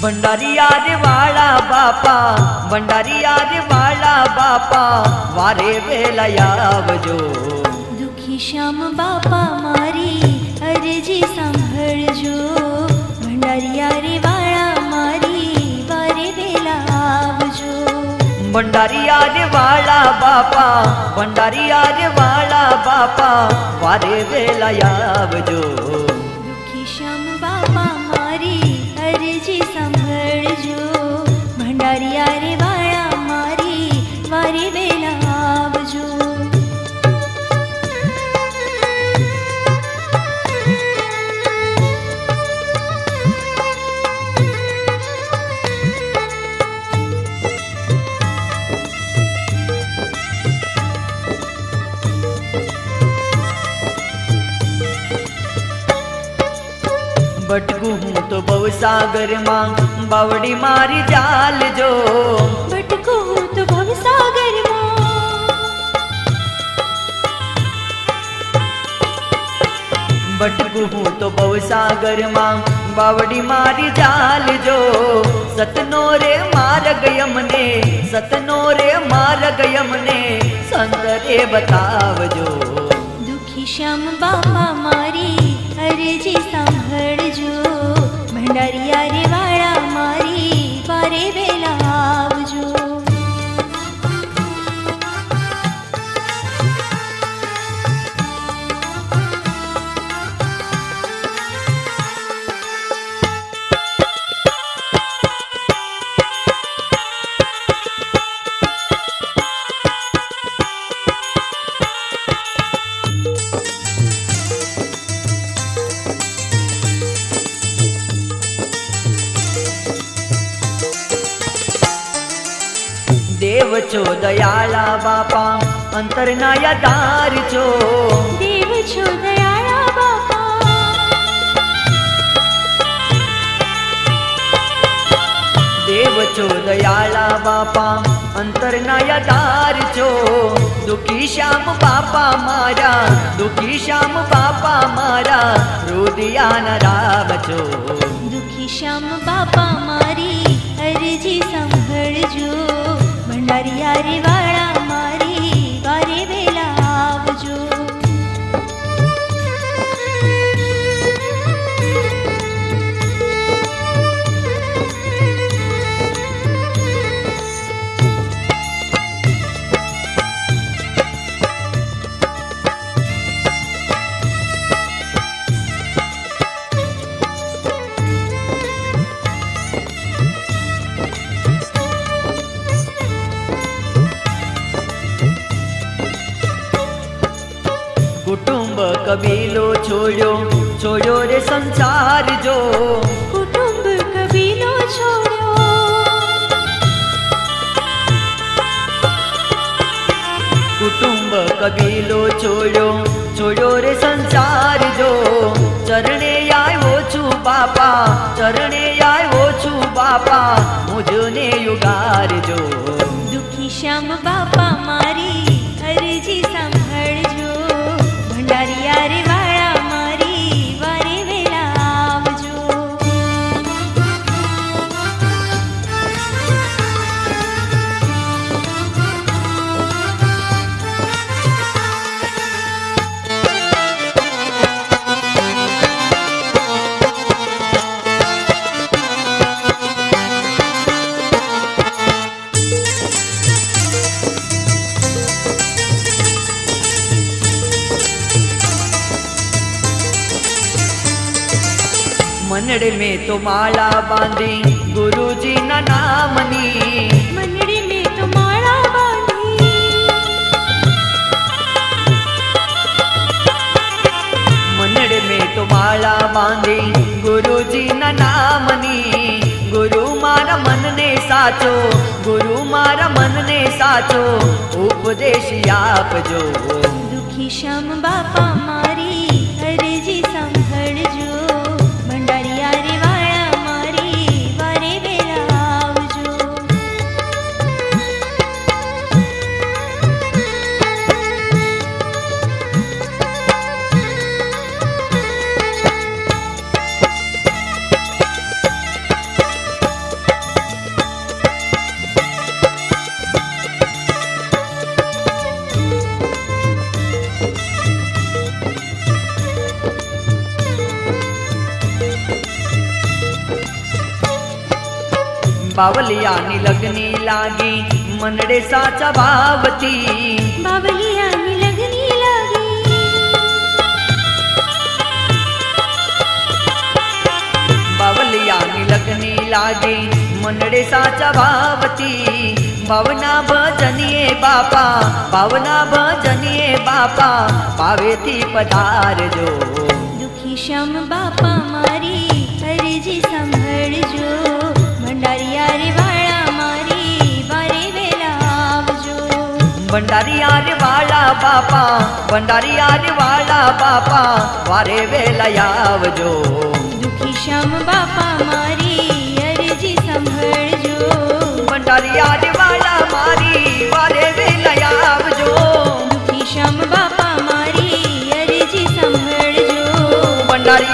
भंडारिया रे वाला बापा, भंडारिया रे वाला बापा, वारे वेला आवजो। दुखी श्याम बापा मारी अरजी सांभळजो, भंडारिया रे वाला मारी वारे वेला आवजो। भंडारिया रे वाला बापा, भंडारिया रे वाला बापा, वारे वेला आवजो। दुखी श्याम बापा मारी अरजी सांभळजो, भंडारिया रे वाला मारी वारे वेला आवजो। भटकू हूँ तो भवसागर मां, बावड़ी मारी जाल जो। भटकू हूँ तो भवसागर मां, भटकू हूँ तो भवसागर मां, बावड़ी मारी जाल जो। सतनो रे मार गयमने, सतनो रे मार गयमने, संत रे बतावजो। दुखी श्याम बापा मारी अरजी सांभळजो, भंडारिया रे वाला मारी वारे वेला आवजो। देव छो दयाला बापा, अंतरनाया दार छो। देव छो दयाला बापा, देव छो दयाला बापा, अंतरनाया दार छो। दुखी श्याम बापा मारा, दुखी श्याम बापा मारा, रुदिया न राव छो। दुखी श्याम बापा मारी अरजी सांभळजो, भंडारिया रे वाला मारी वारे वेला आवजो। कुटुंब कबीलो छोड़ो, छोड़ो रे संसार जो। कुटुंब कबीलो छोड़ो, कुटुंब कबीलो छोड़ो, छोड़ो रे संसार जो। चरणे आयो छू बापा, चरणे आयो छू बापा, मुझने युगार जो। दुखी श्याम बापा मारी अरजी सांभळजो, भंडारिया रे वाला मारी वारे वेला आवजो। मनड़े में तो माला बांधी, गुरुजी ना नामनी। मनड़ी में तो माला बांधी, मनड़े में तो माला बांधी, गुरुजी ना नामनी। गुरु मारा मन ने साचो, गुरु मारा मन ने साचो, उपदेश आपजो। दुखी श्याम बापा मारी अरजी सांभळजो, भंडारिया रे वाला मारी वारे वेला आवजो। બાવલિયાની લગની લાગી મનડે સાચા ભાવતી બાવલિયાની લગની લાગી બાવલિયાની લગની લાગી મનડે સાચા ભાવતી ભાવના ભજનીએ બાપા ભાવના ભજનીએ બાપા ભાવેથી પધારજો દુખી શ્યામ બાપા મારી અરજી સંભળજો ભંડારીયા રે વાળા મારી વારે વેલા આવજો ભંડારીયા રે વાળા બાપા ભંડારીયા રે વાળા બાપા વારે વેલા આવજો દુખી શ્યામ બાપા મારી અરજી સંભળજો ભંડારીયા રે વાળા મારી વારે વેલા આવજો દુખી શ્યામ બાપા મારી અરજી સંભળજો ભંડારી